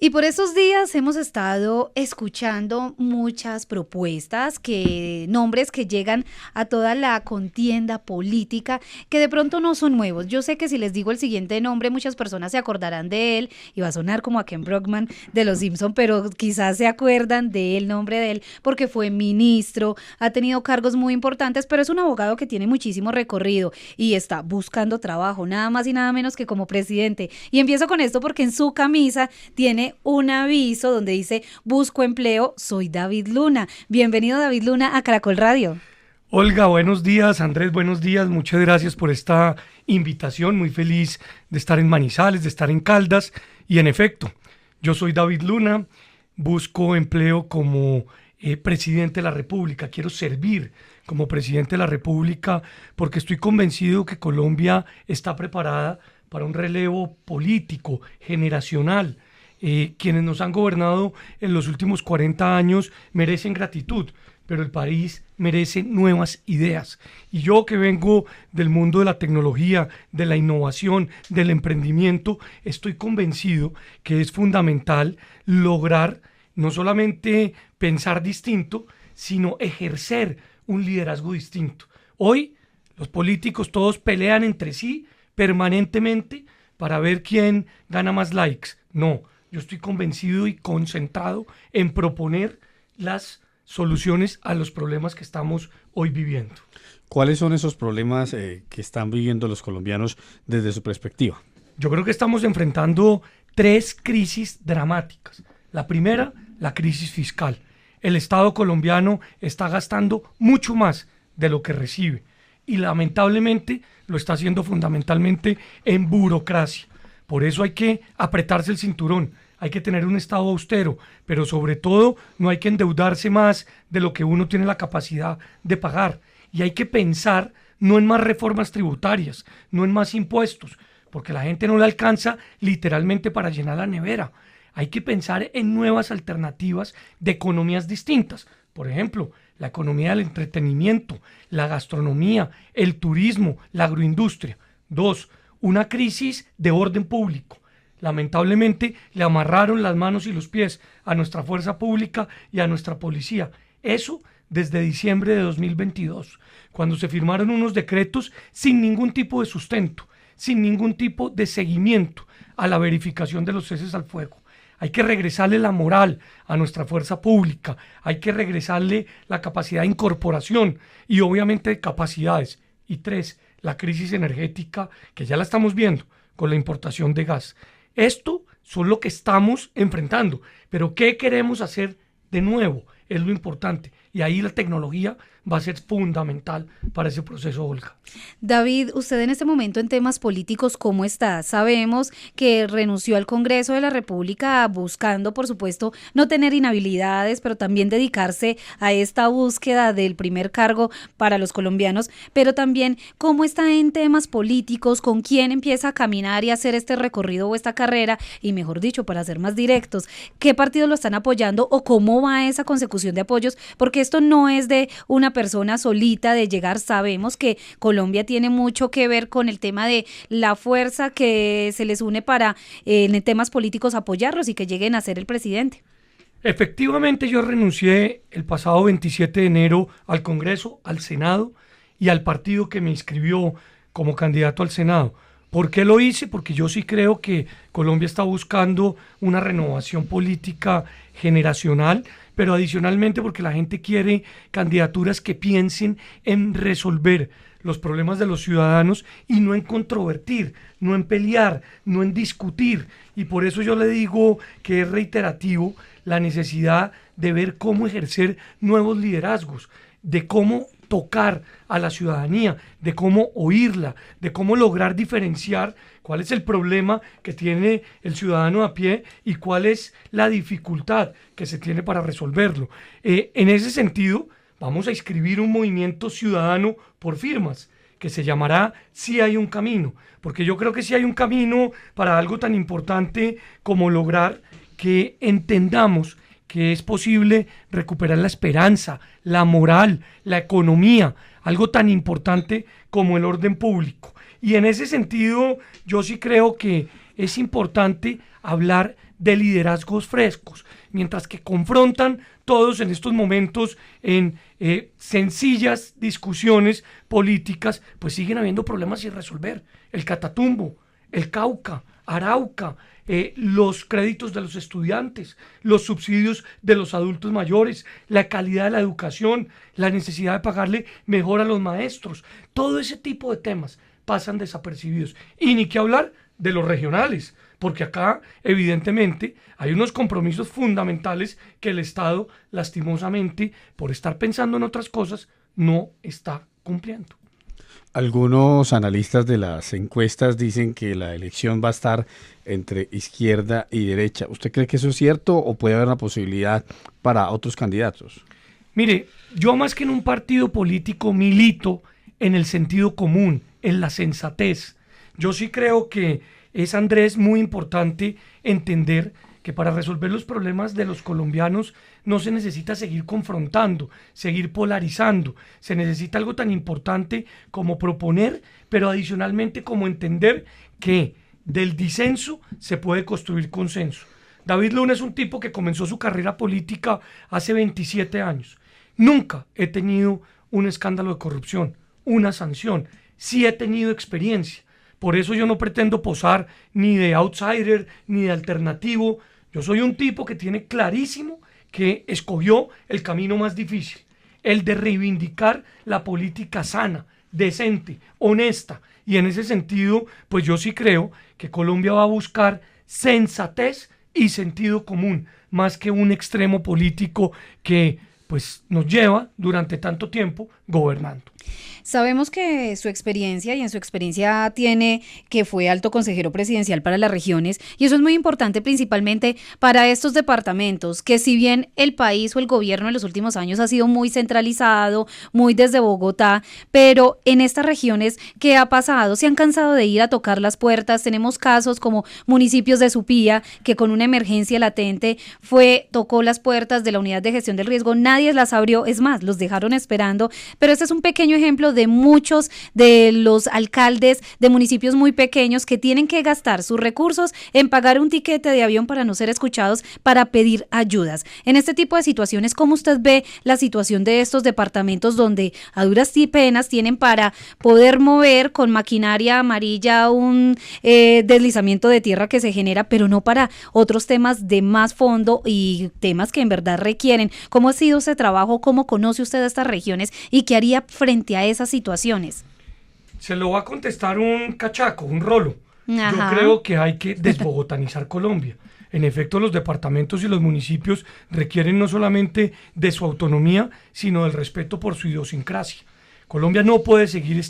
Y por esos días hemos estado escuchando muchas propuestas, nombres que llegan a toda la contienda política, que de pronto no son nuevos. Yo sé que si les digo el siguiente nombre, muchas personas se acordarán de él y va a sonar como a Ken Brockman de Los Simpson, pero quizás se acuerdan del nombre de él porque fue ministro, ha tenido cargos muy importantes, pero es un abogado que tiene muchísimo recorrido y está buscando trabajo, nada más y nada menos que como presidente. Y empiezo con esto porque en su camisa tiene un aviso donde dice: busco empleo, soy David Luna. Bienvenido, David Luna, a Caracol Radio. Olga, buenos días. Andrés, buenos días. Muchas gracias por esta invitación. Muy feliz de estar en Manizales, de estar en Caldas. Y en efecto, yo soy David Luna, busco empleo como presidente de la República. Quiero servir como presidente de la República porque estoy convencido que Colombia está preparada para un relevo político, generacional. Quienes nos han gobernado en los últimos 40 años merecen gratitud, pero el país merece nuevas ideas. Y yo, que vengo del mundo de la tecnología, de la innovación, del emprendimiento, estoy convencido que es fundamental lograr no solamente pensar distinto, sino ejercer un liderazgo distinto. Hoy los políticos todos pelean entre sí permanentemente para ver quién gana más likes. No, yo estoy convencido y concentrado en proponer las soluciones a los problemas que estamos hoy viviendo. ¿Cuáles son esos problemas que están viviendo los colombianos desde su perspectiva? Yo creo que estamos enfrentando 3 crisis dramáticas. La primera, la crisis fiscal. El Estado colombiano está gastando mucho más de lo que recibe y lamentablemente lo está haciendo fundamentalmente en burocracia. Por eso hay que apretarse el cinturón, hay que tener un Estado austero, pero sobre todo no hay que endeudarse más de lo que uno tiene la capacidad de pagar. Y hay que pensar no en más reformas tributarias, no en más impuestos, porque la gente no le alcanza literalmente para llenar la nevera. Hay que pensar en nuevas alternativas de economías distintas. Por ejemplo, la economía del entretenimiento, la gastronomía, el turismo, la agroindustria. 2, una crisis de orden público. Lamentablemente le amarraron las manos y los pies a nuestra fuerza pública y a nuestra policía. Eso desde diciembre de 2022, cuando se firmaron unos decretos sin ningún tipo de sustento, sin ningún tipo de seguimiento a la verificación de los ceses al fuego. Hay que regresarle la moral a nuestra fuerza pública, hay que regresarle la capacidad de incorporación y obviamente de capacidades. Y 3, la crisis energética, que ya la estamos viendo con la importación de gas. Esto son lo que estamos enfrentando, pero ¿qué queremos hacer de nuevo? Es lo importante. Y ahí la tecnología va a ser fundamental para ese proceso, Olga. David, usted en este momento en temas políticos, ¿cómo está? Sabemos que renunció al Congreso de la República buscando, por supuesto, no tener inhabilidades, pero también dedicarse a esta búsqueda del primer cargo para los colombianos. Pero también, ¿cómo está en temas políticos? ¿Con quién empieza a caminar y hacer este recorrido o esta carrera? Y mejor dicho, para ser más directos, ¿qué partidos lo están apoyando o cómo va esa consecución de apoyos? Porque esto no es de una persona solita de llegar. Sabemos que Colombia tiene mucho que ver con el tema de la fuerza que se les une para en temas políticos apoyarlos y que lleguen a ser el presidente. Efectivamente, yo renuncié el pasado 27 de enero al Congreso, al Senado y al partido que me inscribió como candidato al Senado. ¿Por qué lo hice? Porque yo sí creo que Colombia está buscando una renovación política generacional, pero adicionalmente porque la gente quiere candidaturas que piensen en resolver los problemas de los ciudadanos y no en controvertir, no en pelear, no en discutir. Y por eso yo le digo que es reiterativo la necesidad de ver cómo ejercer nuevos liderazgos, de cómo tocar a la ciudadanía, de cómo oírla, de cómo lograr diferenciar cuál es el problema que tiene el ciudadano a pie y cuál es la dificultad que se tiene para resolverlo. En ese sentido, vamos a inscribir un movimiento ciudadano por firmas que se llamará Sí hay un camino, porque yo creo que sí hay un camino para algo tan importante como lograr que entendamos que es posible recuperar la esperanza, la moral, la economía, algo tan importante como el orden público. Y en ese sentido, yo sí creo que es importante hablar de liderazgos frescos, mientras que confrontan todos en estos momentos en sencillas discusiones políticas, pues siguen habiendo problemas sin resolver. El Catatumbo, el Cauca, Arauca, los créditos de los estudiantes, los subsidios de los adultos mayores, la calidad de la educación, la necesidad de pagarle mejor a los maestros, todo ese tipo de temas pasan desapercibidos. Y ni que hablar de los regionales, porque acá evidentemente hay unos compromisos fundamentales que el Estado, lastimosamente, por estar pensando en otras cosas, no está cumpliendo. Algunos analistas de las encuestas dicen que la elección va a estar entre izquierda y derecha. ¿Usted cree que eso es cierto o puede haber una posibilidad para otros candidatos? Mire, yo más que en un partido político milito en el sentido común, en la sensatez. Yo sí creo que es, Andrés, muy importante entender que para resolver los problemas de los colombianos no se necesita seguir confrontando, seguir polarizando. Se necesita algo tan importante como proponer, pero adicionalmente como entender que del disenso se puede construir consenso. David Luna es un tipo que comenzó su carrera política hace 27 años. Nunca he tenido un escándalo de corrupción, una sanción. Sí he tenido experiencia. Por eso yo no pretendo posar ni de outsider ni de alternativo. Yo soy un tipo que tiene clarísimo que escogió el camino más difícil, el de reivindicar la política sana, decente, honesta. Y en ese sentido, pues yo sí creo que Colombia va a buscar sensatez y sentido común, más que un extremo político que pues nos lleva durante tanto tiempo gobernando. Sabemos que su experiencia y en su experiencia tiene que fue alto consejero presidencial para las regiones y eso es muy importante principalmente para estos departamentos que si bien el país o el gobierno en los últimos años ha sido muy centralizado, muy desde Bogotá, pero en estas regiones, ¿qué ha pasado? Se han cansado de ir a tocar las puertas. Tenemos casos como municipios de Supía que con una emergencia latente tocó las puertas de la unidad de gestión del riesgo, nadie las abrió, es más, los dejaron esperando, pero este es un pequeño ejemplo de muchos de los alcaldes de municipios muy pequeños que tienen que gastar sus recursos en pagar un tiquete de avión para no ser escuchados, para pedir ayudas. En este tipo de situaciones, ¿cómo usted ve la situación de estos departamentos donde a duras penas tienen para poder mover con maquinaria amarilla un deslizamiento de tierra que se genera, pero no para otros temas de más fondo y temas que en verdad requieren? ¿Cómo ha sido ese trabajo? ¿Cómo conoce usted a estas regiones y qué haría frente a esas situaciones? Se lo va a contestar un cachaco, un rolo. Ajá. Yo creo que hay que desbogotanizar Colombia. En efecto, los departamentos y los municipios requieren no solamente de su autonomía, sino del respeto por su idiosincrasia. Colombia no puede seguir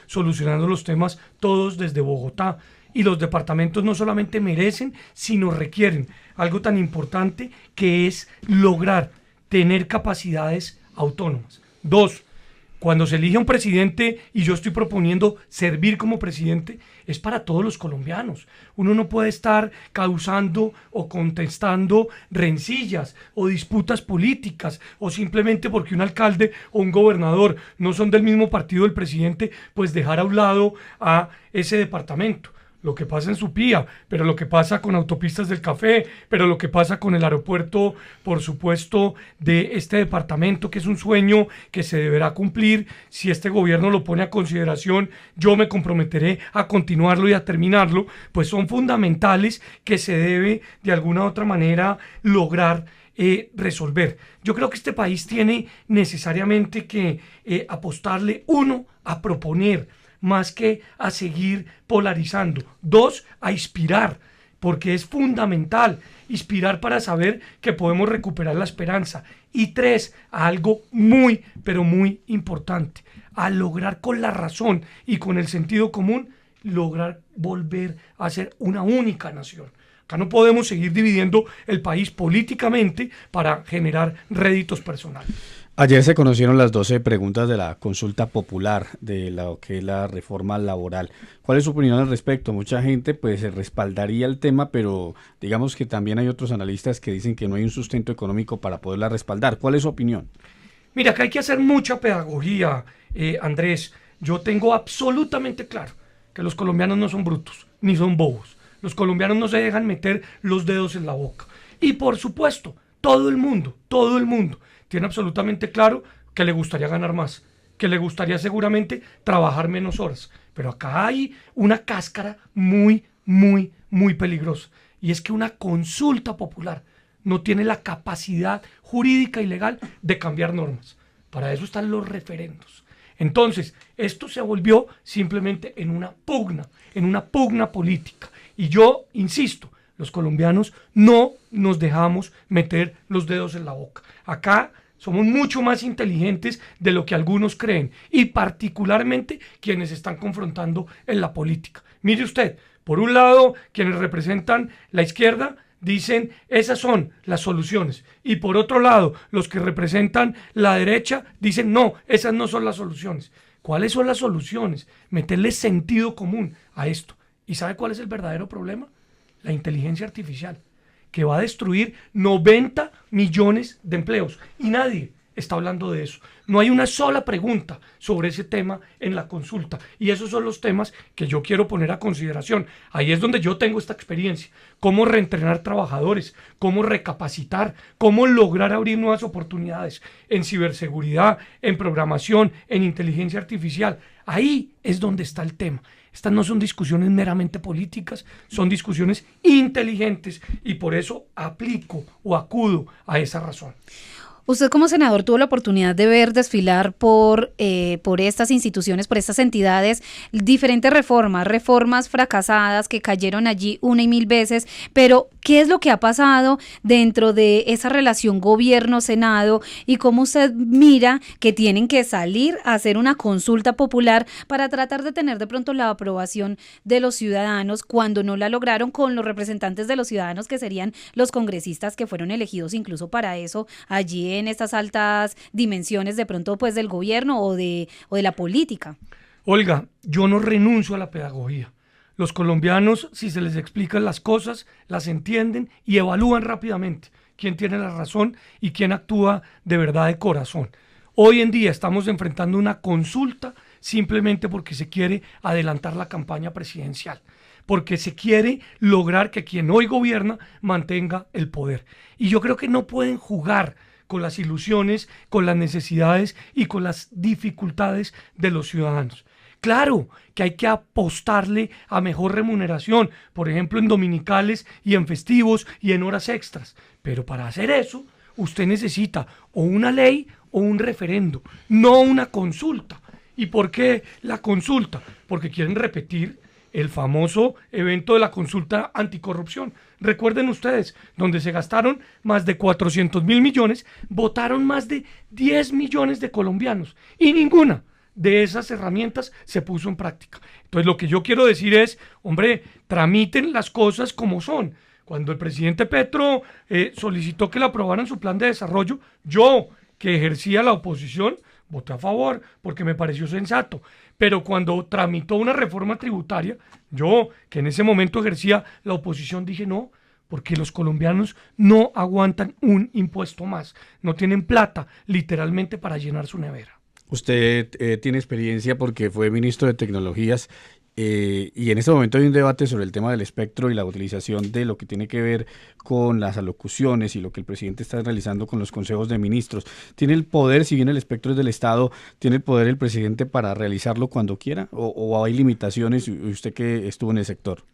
solucionando los temas todos desde Bogotá. Y los departamentos no solamente merecen, sino requieren algo tan importante que es lograr tener capacidades autónomas. 2. Cuando se elige un presidente, y yo estoy proponiendo servir como presidente, es para todos los colombianos. Uno no puede estar causando o contestando rencillas o disputas políticas, o simplemente porque un alcalde o un gobernador no son del mismo partido del presidente, pues dejar a un lado a ese departamento. Lo que pasa en Supía, pero lo que pasa con Autopistas del Café, pero lo que pasa con el aeropuerto, por supuesto, de este departamento, que es un sueño que se deberá cumplir. Si este gobierno lo pone a consideración, yo me comprometeré a continuarlo y a terminarlo, pues son fundamentales que se debe de alguna u otra manera lograr resolver. Yo creo que este país tiene necesariamente que apostarle, uno, a proponer, más que a seguir polarizando. 2, a inspirar, porque es fundamental inspirar para saber que podemos recuperar la esperanza. Y 3, a algo muy, pero muy importante, a lograr con la razón y con el sentido común, lograr volver a ser una única nación. Acá no podemos seguir dividiendo el país políticamente para generar réditos personales. Ayer se conocieron las 12 preguntas de la consulta popular de lo que es la reforma laboral. ¿Cuál es su opinión al respecto? Mucha gente pues se respaldaría el tema, pero digamos que también hay otros analistas que dicen que no hay un sustento económico para poderla respaldar. ¿Cuál es su opinión? Mira, acá hay que hacer mucha pedagogía, Andrés. Yo tengo absolutamente claro que los colombianos no son brutos, ni son bobos. Los colombianos no se dejan meter los dedos en la boca. Y por supuesto, todo el mundo tiene absolutamente claro que le gustaría ganar más, que le gustaría seguramente trabajar menos horas. Pero acá hay una cáscara muy peligrosa. Y es que una consulta popular no tiene la capacidad jurídica y legal de cambiar normas. Para eso están los referendos. Entonces, esto se volvió simplemente en una pugna política. Y yo insisto, los colombianos no nos dejamos meter los dedos en la boca. Acá somos mucho más inteligentes de lo que algunos creen, y particularmente quienes están confrontando en la política. Mire usted, por un lado, quienes representan la izquierda dicen esas son las soluciones, y por otro lado, los que representan la derecha dicen no, esas no son las soluciones. ¿Cuáles son las soluciones? Meterle sentido común a esto. ¿Y sabe cuál es el verdadero problema? La inteligencia artificial, que va a destruir 90 millones de empleos, y nadie está hablando de eso. No hay una sola pregunta sobre ese tema en la consulta, y esos son los temas que yo quiero poner a consideración. Ahí es donde yo tengo esta experiencia: cómo reentrenar trabajadores, cómo recapacitar, cómo lograr abrir nuevas oportunidades en ciberseguridad, en programación, en inteligencia artificial. Ahí es donde está el tema. Estas no son discusiones meramente políticas, son discusiones inteligentes, y por eso aplico o acudo a esa razón. Usted como senador tuvo la oportunidad de ver desfilar por estas instituciones, por estas entidades, diferentes reformas fracasadas que cayeron allí una y mil veces, pero ¿qué es lo que ha pasado dentro de esa relación gobierno-senado y cómo usted mira que tienen que salir a hacer una consulta popular para tratar de tener de pronto la aprobación de los ciudadanos cuando no la lograron con los representantes de los ciudadanos, que serían los congresistas que fueron elegidos incluso para eso allí en estas altas dimensiones de pronto pues del gobierno o de la política? Olga, yo no renuncio a la pedagogía. Los colombianos, si se les explican las cosas, las entienden y evalúan rápidamente quién tiene la razón y quién actúa de verdad de corazón. Hoy en día estamos enfrentando una consulta simplemente porque se quiere adelantar la campaña presidencial, porque se quiere lograr que quien hoy gobierna mantenga el poder. Y yo creo que no pueden jugar con las ilusiones, con las necesidades y con las dificultades de los ciudadanos. Claro que hay que apostarle a mejor remuneración, por ejemplo en dominicales y en festivos y en horas extras, pero para hacer eso usted necesita o una ley o un referendo, no una consulta. ¿Y por qué la consulta? Porque quieren repetir el famoso evento de la consulta anticorrupción. Recuerden ustedes, donde se gastaron más de 400.000 millones, votaron más de 10 millones de colombianos, y ninguna de esas herramientas se puso en práctica. Entonces lo que yo quiero decir es, hombre, tramiten las cosas como son. Cuando el presidente Petro solicitó que le aprobaran su plan de desarrollo, yo, que ejercía la oposición, voté a favor porque me pareció sensato. Pero cuando tramitó una reforma tributaria, yo, que en ese momento ejercía la oposición, dije no, porque los colombianos no aguantan un impuesto más, no tienen plata literalmente para llenar su nevera. Usted tiene experiencia porque fue ministro de Tecnologías, y en este momento hay un debate sobre el tema del espectro y la utilización de lo que tiene que ver con las alocuciones y lo que el presidente está realizando con los consejos de ministros. ¿Tiene el poder, si bien el espectro es del Estado, tiene el poder el presidente para realizarlo cuando quiera? ¿O hay limitaciones, usted que estuvo en el sector?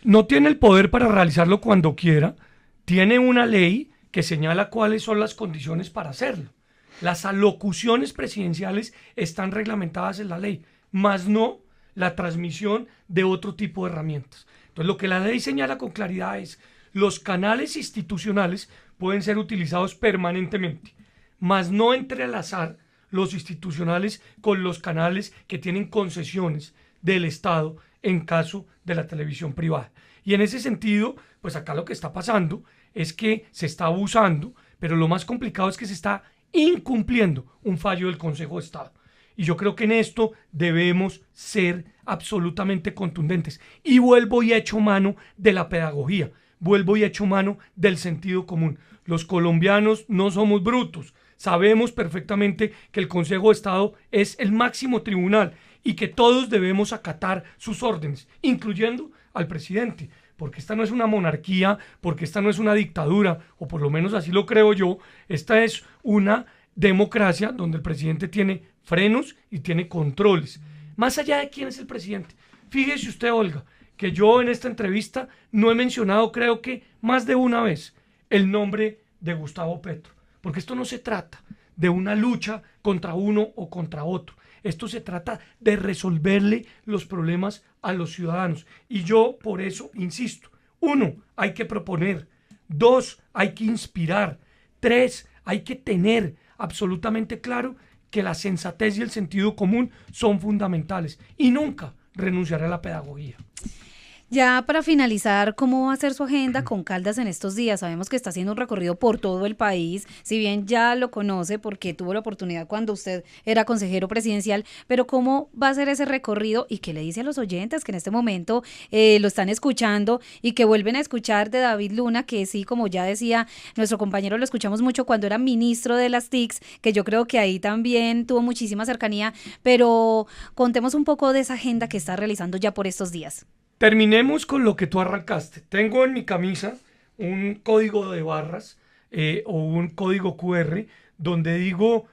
No tiene el poder para realizarlo cuando quiera, tiene una ley que señala cuáles son las condiciones para hacerlo. Las alocuciones presidenciales están reglamentadas en la ley, más no la transmisión de otro tipo de herramientas. Entonces, lo que la ley señala con claridad es: los canales institucionales pueden ser utilizados permanentemente, mas no entrelazar los institucionales con los canales que tienen concesiones del Estado en caso de la televisión privada. Y en ese sentido, pues acá lo que está pasando es que se está abusando, pero lo más complicado es que se está incumpliendo un fallo del Consejo de Estado. Y yo creo que en esto debemos ser absolutamente contundentes. Y vuelvo y echo mano de la pedagogía, vuelvo y echo mano del sentido común. Los colombianos no somos brutos, sabemos perfectamente que el Consejo de Estado es el máximo tribunal y que todos debemos acatar sus órdenes, incluyendo al presidente, porque esta no es una monarquía, porque esta no es una dictadura, o por lo menos así lo creo yo. Esta es una democracia donde el presidente tiene frenos y tiene controles. Más allá de quién es el presidente. Fíjese usted, Olga, que yo en esta entrevista no he mencionado, creo que más de una vez, el nombre de Gustavo Petro, porque esto no se trata de una lucha contra uno o contra otro. Esto se trata de resolverle los problemas a los ciudadanos. Y yo por eso insisto. 1, hay que proponer. 2, hay que inspirar. 3, hay que tener absolutamente claro que la sensatez y el sentido común son fundamentales. Y nunca renunciar a la pedagogía. Ya para finalizar, ¿cómo va a ser su agenda con Caldas en estos días? Sabemos que está haciendo un recorrido por todo el país, si bien ya lo conoce porque tuvo la oportunidad cuando usted era consejero presidencial, pero ¿cómo va a ser ese recorrido y qué le dice a los oyentes que en este momento lo están escuchando y que vuelven a escuchar de David Luna, que sí, como ya decía nuestro compañero, lo escuchamos mucho cuando era ministro de las TICs, que yo creo que ahí también tuvo muchísima cercanía, pero contemos un poco de esa agenda que está realizando ya por estos días. Terminemos con lo que tú arrancaste. Tengo en mi camisa un código de barras o un código QR donde digo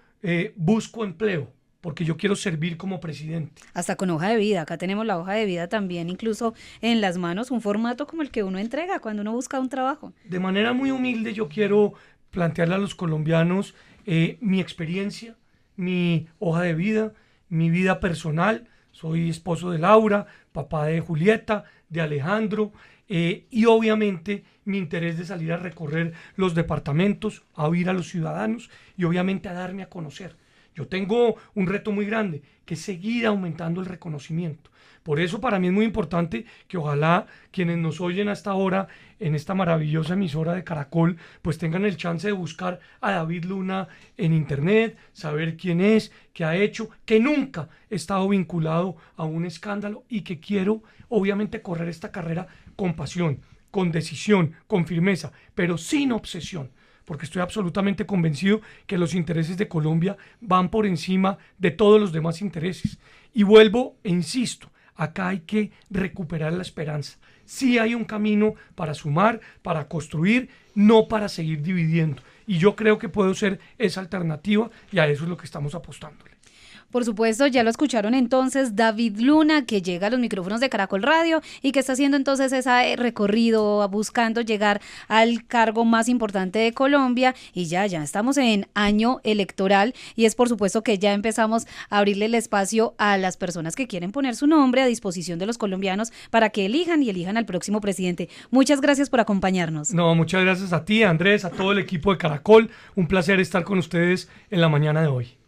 busco empleo porque yo quiero servir como presidente. Hasta con hoja de vida, acá tenemos la hoja de vida también, incluso en las manos, un formato como el que uno entrega cuando uno busca un trabajo. De manera muy humilde yo quiero plantearle a los colombianos mi experiencia, mi hoja de vida, mi vida personal. Soy esposo de Laura, papá de Julieta, de Alejandro, y obviamente mi interés de salir a recorrer los departamentos, a oír a los ciudadanos y obviamente a darme a conocer. Yo tengo un reto muy grande, que es seguir aumentando el reconocimiento. Por eso para mí es muy importante que ojalá quienes nos oyen hasta ahora en esta maravillosa emisora de Caracol, pues tengan el chance de buscar a David Luna en internet, saber quién es, qué ha hecho, que nunca he estado vinculado a un escándalo y que quiero obviamente correr esta carrera con pasión, con decisión, con firmeza, pero sin obsesión. Porque estoy absolutamente convencido que los intereses de Colombia van por encima de todos los demás intereses. Y vuelvo e insisto, acá hay que recuperar la esperanza. Sí hay un camino para sumar, para construir, no para seguir dividiendo. Y yo creo que puedo ser esa alternativa y a eso es lo que estamos apostándole. Por supuesto, ya lo escucharon entonces, David Luna, que llega a los micrófonos de Caracol Radio y que está haciendo entonces ese recorrido, buscando llegar al cargo más importante de Colombia y ya estamos en año electoral y es por supuesto que ya empezamos a abrirle el espacio a las personas que quieren poner su nombre a disposición de los colombianos para que elijan al próximo presidente. Muchas gracias por acompañarnos. No, muchas gracias a ti, Andrés, a todo el equipo de Caracol. Un placer estar con ustedes en la mañana de hoy.